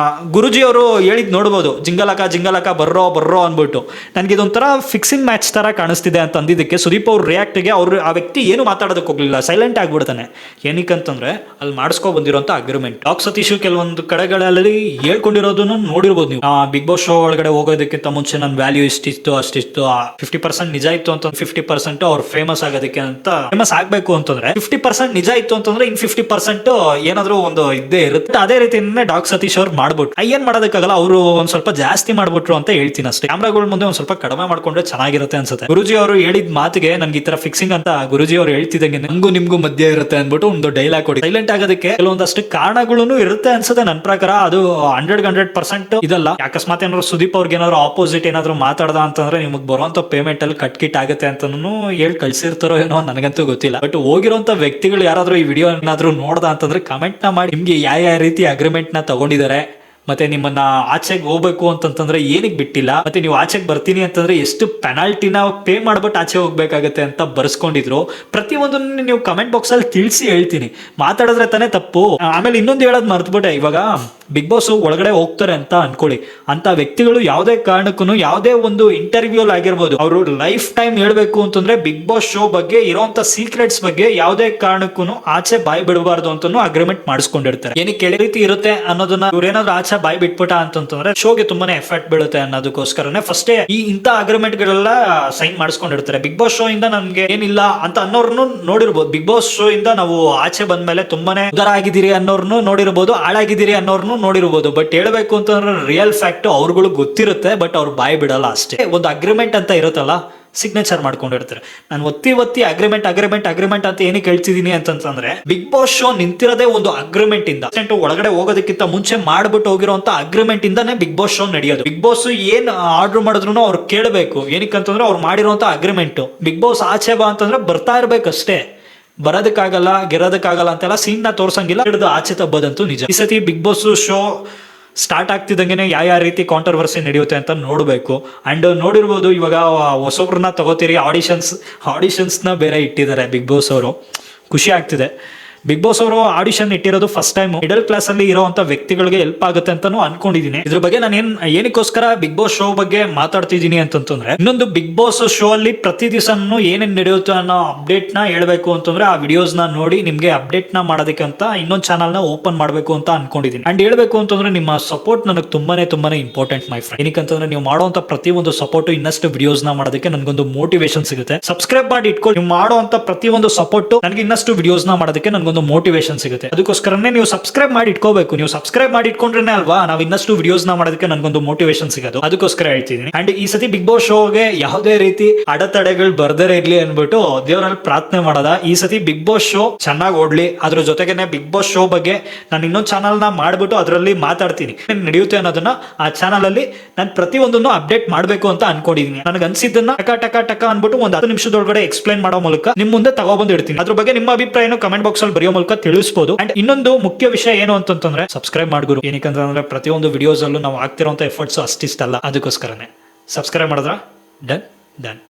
ಗುರುಜಿ ಅವರು ಹೇಳಿದ್ ನೋಡ್ಬೋದು, ಜಿಂಗಲಕ ಬರ್ರೋ ಅಂದ್ಬಿಟ್ಟು. ನನಗೆ ಇದೊಂಥರ ಫಿಕ್ಸಿಂಗ್ ಮ್ಯಾಚ್ ಥರ ಕಾಣಿಸ್ತಿದೆ ಅಂತ ಅಂದಿದ್ದಕ್ಕೆ ಸುದೀಪ್ ಅವ್ರ ರಿಯಾಕ್ಟ್ಗೆ ಆ ವ್ಯಕ್ತಿ ಏನು ಮಾತಾಡೋದಕ್ಕೆ ಹೋಗಲಿಲ್ಲ, ಸೈಲೆಂಟ್ ಆಗ್ಬಿಡ್ತಾನೆ. ಏನಕ್ಕಂತಂದ್ರೆ ಅಲ್ಲಿ ಮಾಡಿಸ್ಕೊ ಬಂದಿರೋಂಥ ಅಗ್ರಿಮೆಂಟ್. ಡಾಕ್ ಸತೀಶ್ ಕೆಲವೊಂದು ಕಡೆಗಳಲ್ಲಿ ಹೇಳ್ಕೊಂಡಿರೋದನ್ನು ನೋಡಿರ್ಬೋದು ನೀವು. ಬಿಗ್ ಬಾಸ್ ಶೋ ಒಳಗಡೆ ಹೋಗೋದಕ್ಕಿಂತ ಮುಂಚೆ ನನ್ನ ವ್ಯಾಲ್ಯೂ ಇಷ್ಟಿತ್ತು ಅಷ್ಟಿತ್ತು, 50% ನಿಜ ಇತ್ತು ಅಂತ 50% ಅವ್ರು ಫೇಮಸ್ ಆಗೋದಕ್ಕೆ ಅಂತ, ಫೇಮಸ್ ಆಗ್ಬೇಕು ಅಂತಂದ್ರೆ 50% ನಿಜ ಇತ್ತು ಅಂತಂದ್ರೆ ಇನ್ 50% ಏನಾದ್ರು ಒಂದು ಇದ್ದೇ ಇರುತ್ತೆ. ಅದೇ ರೀತಿನೇ ಡಾಕ್ ಸತೀಶ್ ಅವ್ರು ಮಾಡ್ಬಿಟ್ಟು ಏನ್ ಮಾಡೋದಕ್ಕಾಗಲ್ಲ, ಅವರು ಒಂದ್ ಸ್ವಲ್ಪ ಜಾಸ್ತಿ ಮಾಡ್ಬಿಟ್ರು ಅಂತ ಹೇಳ್ತೀನಿ ಅಷ್ಟೇ. ಕ್ಯಾಮ್ರಾಗಳ ಮುಂದೆ ಒಂದ್ ಸ್ವಲ್ಪ ಕಡಿಮೆ ಮಾಡ್ಕೊಂಡ್ರೆ ಚೆನ್ನಾಗಿರುತ್ತೆ ಅನ್ಸುತ್ತೆ. ಗುರುಜಿ ಅವರು ಹೇಳಿದ ಮಾತಿಗೆ ನನ್ಗೆ ಈ ತರ ಫಿಕ್ಸಿಂಗ್ ಅಂತ ಗುರುಜಿ ಅವರು ಹೇಳ್ತಿದಂಗೆ ನಂಗೂ ನಿಮ್ಗೂ ಮಧ್ಯೆ ಇರುತ್ತೆ ಅನ್ಬಿಟ್ಟು ಒಂದು ಡೈಲಾಗ್ ಕೊಡಿ. ಸೈಲೆಂಟ್ ಆಗೋದಕ್ಕೆ ಕೆಲವೊಂದಷ್ಟು ಕಾರಣಗಳು ಇರುತ್ತೆ ಅನ್ಸುತ್ತೆ ನನ್ನ ಪ್ರಕಾರ. ಅದು 100% ಇದಲ್ಲ. ಅಕಸ್ಮಾತ್ ಏನಾದ್ರು ಸುದೀಪ್ ಅವ್ರಿಗೆ ಏನಾದ್ರು ಆಪೋಸಿಟ್ ಏನಾದ್ರು ಮಾತಾಡ್ದ ಅಂತಂದ್ರೆ ನಿಮಗೆ ಬರುವಂತ ಪೇಮೆಂಟ್ ಅಲ್ಲಿ ಕಟ್ ಆಗುತ್ತೆ ಅಂತಾನು ಹೇಳಿ ಕಳ್ಸಿರ್ತಾರೋ ಏನೋ ನನಗಂತೂ ಗೊತ್ತಿಲ್ಲ. ಬಟ್ ಹೋಗಿರೋಂತ ವ್ಯಕ್ತಿಗಳು ಯಾರಾದ್ರೂ ಈ ವಿಡಿಯೋ ಏನಾದ್ರು ನೋಡ್ದ ಅಂತಂದ್ರೆ ಕಮೆಂಟ್ ನ ಮಾಡಿ, ನಿಮ್ಗೆ ಯಾವ ರೀತಿ ಅಗ್ರಿಮೆಂಟ್ ನ ತಗೊಂಡಿದ್ದಾರೆ ಮತ್ತೆ ನಿಮ್ಮನ್ನ ಆಚೆಗೆ ಹೋಗ್ಬೇಕು ಅಂತಂತಂದ್ರೆ ಏನಕ್ಕೆ ಬಿಟ್ಟಿಲ್ಲ, ಮತ್ತೆ ನೀವು ಆಚೆಗೆ ಬರ್ತೀನಿ ಅಂತಂದ್ರೆ ಎಷ್ಟು ಪೆನಾಲ್ಟಿನ ಪೇ ಮಾಡ್ಬಿಟ್ಟು ಆಚೆ ಹೋಗ್ಬೇಕಾಗತ್ತೆ ಅಂತ ಬರ್ಸ್ಕೊಂಡಿದ್ರು. ಪ್ರತಿಯೊಂದನ್ನು ನೀವು ಕಮೆಂಟ್ ಬಾಕ್ಸ್ ಅಲ್ಲಿ ತಿಳಿಸಿ ಹೇಳ್ತೀನಿ, ಮಾತಾಡಿದ್ರೆ ತಾನೇ ತಪ್ಪು. ಆಮೇಲೆ ಇನ್ನೊಂದು ಹೇಳೋದು ಮರ್ತ್ಬಿಟ್ಟೆ, ಇವಾಗ ಬಿಗ್ ಬಾಸ್ ಒಳಗಡೆ ಹೋಗ್ತಾರೆ ಅಂತ ಅನ್ಕೊಳ್ಳಿ, ಅಂತ ವ್ಯಕ್ತಿಗಳು ಯಾವುದೇ ಕಾರಣಕ್ಕೂ ಯಾವುದೇ ಒಂದು ಇಂಟರ್ವ್ಯೂ ಆಗಿರ್ಬೋದು, ಅವರು ಲೈಫ್ ಟೈಮ್ ಹೇಳ್ಬೇಕು ಅಂತಂದ್ರೆ ಬಿಗ್ ಬಾಸ್ ಶೋ ಬಗ್ಗೆ ಇರೋಂತ ಸೀಕ್ರೆಟ್ಸ್ ಬಗ್ಗೆ ಯಾವುದೇ ಕಾರಣಕ್ಕೂ ಆಚೆ ಬಾಯಿ ಬಿಡಬಾರ್ದು ಅಂತಾನು ಅಗ್ರಿಮೆಂಟ್ ಮಾಡಿಸ್ಕೊಂಡಿರ್ತಾರೆ. ಏನಕ್ಕೆ ಕೇಳಿ ರೀತಿ ಇರುತ್ತೆ ಅನ್ನೋದನ್ನ ಇವ್ರೇನಾದ್ರು ಆಚೆ ಬಾಯಿ ಬಿಟ್ಬಿಟ್ಟ ಅಂತಂದ್ರೆ ಶೋಗೆ ತುಂಬಾನೇ ಎಫೆಕ್ಟ್ ಬೀಳುತ್ತೆ ಅನ್ನೋದಕ್ಕೋಸ್ಕರನೇ ಫಸ್ಟೇ ಇಂಥ ಅಗ್ರಿಮೆಂಟ್ ಗಳೆಲ್ಲ ಸೈನ್ ಮಾಡಿಸ್ಕೊಂಡಿರ್ತಾರೆ. ಬಿಗ್ ಬಾಸ್ ಶೋ ಇಂದ ನಮ್ಗೆ ಏನಿಲ್ಲ ಅಂತ ಅನ್ನೋರ್ನು ನೋಡಿರ್ಬೋದು, ಬಿಗ್ ಬಾಸ್ ಶೋ ಇಂದ ನಾವು ಆಚೆ ಬಂದ್ಮೇಲೆ ತುಂಬಾನೇ ಉದಾರ ಆಗಿದ್ದೀರಿ ಅನ್ನೋರ್ನು ನೋಡಿರ್ಬೋದು, ಹಾಳಾಗಿದ್ದೀರಿ ಅನ್ನೋರ್ನು ನೋಡಿರ್ಬೋದು. ಬಟ್ ಹೇಳ್ಬೇಕು ಅಂತಂದ್ರೆ ರಿಯಲ್ ಫ್ಯಾಕ್ಟ್ ಅವ್ರುಗಳು ಗೊತ್ತಿರುತ್ತೆ, ಬಟ್ ಅವ್ರು ಬಾಯಿ ಬಿಡಲ್ಲ ಅಷ್ಟೇ. ಒಂದು ಅಗ್ರಿಮೆಂಟ್ ಅಂತ ಇರುತ್ತಲ್ಲ, ಸಿಗ್ನೇಚರ್ ಮಾಡ್ಕೊಂಡಿರ್ತಾರೆ. ನಾನು ಒತ್ತಿ ಅಗ್ರಿಮೆಂಟ್ ಅಂತ ಏನಕ್ಕೆ ಹೇಳ್ತಿದೀನಿ ಅಂತಂದ್ರೆ, ಬಿಗ್ ಬಾಸ್ ಶೋ ನಿಂತಿರೋದೇ ಒಂದು ಅಗ್ರಿಮೆಂಟ್ ಇಂದ. ಒಳಗಡೆ ಹೋಗೋದಕ್ಕಿಂತ ಮುಂಚೆ ಮಾಡ್ಬಿಟ್ಟು ಹೋಗಿರುವಂತ ಅಗ್ರಿಮೆಂಟ್ ಇಂದಾನೆ ಬಿಗ್ ಬಾಸ್ ಶೋ ನಡೆಯೋದು. ಬಿಗ್ ಬಾಸ್ ಏನ್ ಆರ್ಡರ್ ಮಾಡಿದ್ರು ಅವ್ರು ಕೇಳಬೇಕು, ಏನಕ್ಕಂತಂದ್ರೆ ಅವ್ರು ಮಾಡಿರುವಂತ ಅಗ್ರಿಮೆಂಟ್. ಬಿಗ್ ಬಾಸ್ ಆಚೆ ಬಾ ಅಂತಂದ್ರೆ ಬರ್ತಾ ಇರ್ಬೇಕಷ್ಟೇ, ಬರೋದಕ್ಕಾಗಲ್ಲ ಗೆರೋದಕ್ಕಾಗಲ್ಲ ಅಂತೆಲ್ಲ ಸೀನ್ ನ ತೋರ್ಸಂಗಿಲ್ಲ, ಹಿಡಿದು ಆಚೆ ತಪ್ಪದಂತೂ ನಿಜ. ಈ ಸತಿ ಬಿಗ್ ಬಾಸ್ ಶೋ ಸ್ಟಾರ್ಟ್ ಆಗ್ತಿದ್ದಂಗೆ ಯಾವ ರೀತಿ ಕಾಂಟ್ರವರ್ಸಿ ನಡೆಯುತ್ತೆ ಅಂತ ನೋಡಬೇಕು. ಅಂಡ್ ನೋಡಿರ್ಬೋದು, ಇವಾಗ ಹೊಸೊಬ್ರನ್ನ ತಗೋತೀರಿ, ಆಡಿಷನ್ಸ್ನ ಬೇರೆ ಇಟ್ಟಿದ್ದಾರೆ ಬಿಗ್ ಬಾಸ್ ಅವರು. ಖುಷಿ ಆಗ್ತಿದೆ. ಬಿಗ್ ಬಾಸ್ ಅವರು ಆಡಿಷನ್ ಇಟ್ಟಿರೋದು ಫಸ್ಟ್ ಟೈಮ್. ಮಿಡಲ್ ಕ್ಲಾಸ್ ಅಲ್ಲಿ ಇರುವಂತ ವ್ಯಕ್ತಿಗಳಿಗೆ ಹೆಲ್ಪ್ ಆಗುತ್ತೆ ಅಂತಾನು ಅನ್ಕೊಂಡಿದೀನಿ. ಇದ್ರ ಬಗ್ಗೆ ನಾನು ಏನಕ್ಕೋಸ್ಕರ ಬಿಗ್ ಬಾಸ್ ಶೋ ಬಗ್ಗೆ ಮಾತಾಡ್ತಿದ್ದೀನಿ ಅಂತಂದ್ರೆ, ಇನ್ನೊಂದು ಬಿಗ್ ಬಾಸ್ ಶೋ ಅಲ್ಲಿ ಪ್ರತಿ ದಿವಸನೂ ಏನೇನ್ ನಡೆಯುತ್ತೆ ಅನ್ನೋ ಅಪ್ಡೇಟ್ ನ ಹೇಳ್ಬೇಕು ಅಂತಂದ್ರೆ ಆ ವಿಡಿಯೋಸ್ ನ ನೋಡಿ ನಿಮ್ಗೆ ಅಪ್ಡೇಟ್ ನ ಮಾಡೋದಕ್ಕೆ ಅಂತ ಇನ್ನೊಂದು ಚಾನಲ್ ನ ಓಪನ್ ಮಾಡ್ಬೇಕು ಅಂತ ಅನ್ಕೊಂಡಿದೀನಿ. ಅಂಡ್ ಹೇಳ್ಬೇಕು ಅಂತಂದ್ರೆ ನಿಮ್ಮ ಸಪೋರ್ಟ್ ನನಗೆ ತುಂಬಾನೇ ಇಂಪಾರ್ಟೆಂಟ್ ಮೈ ಫ್ರೆಂಡ್. ಏನಕ್ಕಂತಂದ್ರೆ ನೀವು ಮಾಡುವಂತ ಪ್ರತಿಯೊಂದು ಸಪೋರ್ಟ್ ಇನ್ನಷ್ಟು ವಿಡಿಯೋಸ್ ನ ಮಾಡೋದಕ್ಕೆ ನನಗೊಂದು ಮೋಟಿವೇಶನ್ ಸಿಗುತ್ತೆ. ಸಬ್ಸ್ಕ್ರೈಬ್ ಮಾಡಿ ಇಟ್ಕೊಳ್ಳಿ. ನೀವು ಮಾಡುವಂತ ಪ್ರತಿಯೊಂದು ಸಪೋರ್ಟ್ ನನಗೆ ಇನ್ನಷ್ಟು ವಿಡಿಯೋಸ್ ನ ಮಾಡೋದಕ್ಕೆ ನನಗೊಂದು ಮೋಟಿವೇಶನ್ ಸಿಗುತ್ತೆ. ಅದಕ್ಕೋಸ್ಕರನೇ ನೀವು ಸಬ್ಸ್ಕ್ರೈಬ್ ಮಾಡಿ ಇಟ್ಕೋಬೇಕು. ನೀವು ಸಬ್ಸ್ಕ್ರೈಬ್ ಮಾಡಿ ಇಟ್ಕೊಂಡ್ರೆ ಅಲ್ವಾ ನಾವು ಇನ್ನಷ್ಟು ವಿಡಿಯೋಸ್ ನ ಮಾಡೋದಕ್ಕೆ ನನಗೊಂದು ಮೋಟಿವೇಶನ್ ಸಿಗೋದು. ಅದಕ್ಕೋಸ್ಕರ ಹೇಳ್ತಿದ್ದೀನಿ. ಅಂಡ್ ಈ ಸತಿ ಬಿಗ್ ಬಾಸ್ ಶೋಗೆ ಯಾವುದೇ ರೀತಿ ಅಡೆತಡೆಗಳು ಬರ್ದೇ ಇರ್ಲಿ ಅನ್ಬಿಟ್ಟು ದೇವರಲ್ಲಿ ಪ್ರಾರ್ಥನೆ ಮಾಡೋದ. ಈ ಸತಿ ಬಿಗ್ ಬಾಸ್ ಶೋ ಚೆನ್ನಾಗಿ ಓಡ್ಲಿ. ಅದ್ರ ಜೊತೆಗೇನೆ ಬಿಗ್ ಬಾಸ್ ಶೋ ಬಗ್ಗೆ ನಾನು ಇನ್ನೊಂದು ಚಾನಲ್ ನ ಮಾಡ್ಬಿಟ್ಟು ಅದರಲ್ಲಿ ಮಾತಾಡ್ತೀನಿ, ನಡೆಯುತ್ತೆ ಅನ್ನೋದನ್ನ ಆ ಚಾನಲ್ ಅಲ್ಲಿ ನಾನು ಪ್ರತಿಯೊಂದನ್ನು ಅಪ್ಡೇಟ್ ಮಾಡಬೇಕು ಅಂತ ಅನ್ಕೊಂಡಿದೀನಿ. ನನಗೆ ಅನ್ಸಿದ್ದನ್ನ ಟಕ ಅನ್ಬಿಟ್ಟು ಒಂದು 10 ನಿಮಿಷದೊಳಗಡೆ ಎಕ್ಸ್ಪ್ಲೈನ್ ಮಾಡೋ ಮೂಲಕ ನಿಮ್ ಮುಂದೆ ತಗೊಬಂದು ಇಡ್ತೀನಿ. ಅದ್ರ ಬಗ್ಗೆ ನಿಮ್ಮ ಅಭಿಪ್ರಾಯನ ಕಮೆಂಟ್ ಬಾಕ್ಸ್ ಅಲ್ಲಿ ಬರೆಯೋ ಮೂಲಕ ತಿಳಿಸಬಹುದು. ಅಂಡ್ ಇನ್ನೊಂದು ಮುಖ್ಯ ವಿಷಯ ಏನು ಅಂತಂದ್ರೆ, ಸಬ್ಸ್ಕ್ರೈಬ್ ಮಾಡ್ಗುರು. ಏನಕ್ಕಂತಂದ್ರೆ ಪ್ರತಿಯೊಂದು ವಿಡಿಯೋಸ್ ಅಲ್ಲೂ ನಾವು ಆಗ್ತಿರೋಂಥ ಎಫರ್ಟ್ಸ್ ಅಷ್ಟಿಷ್ಟಲ್ಲ. ಅದಕ್ಕೋಸ್ಕರನೇ ಸಬ್ಸ್ಕ್ರೈಬ್ ಮಾಡಿದ್ರ ಡನ್.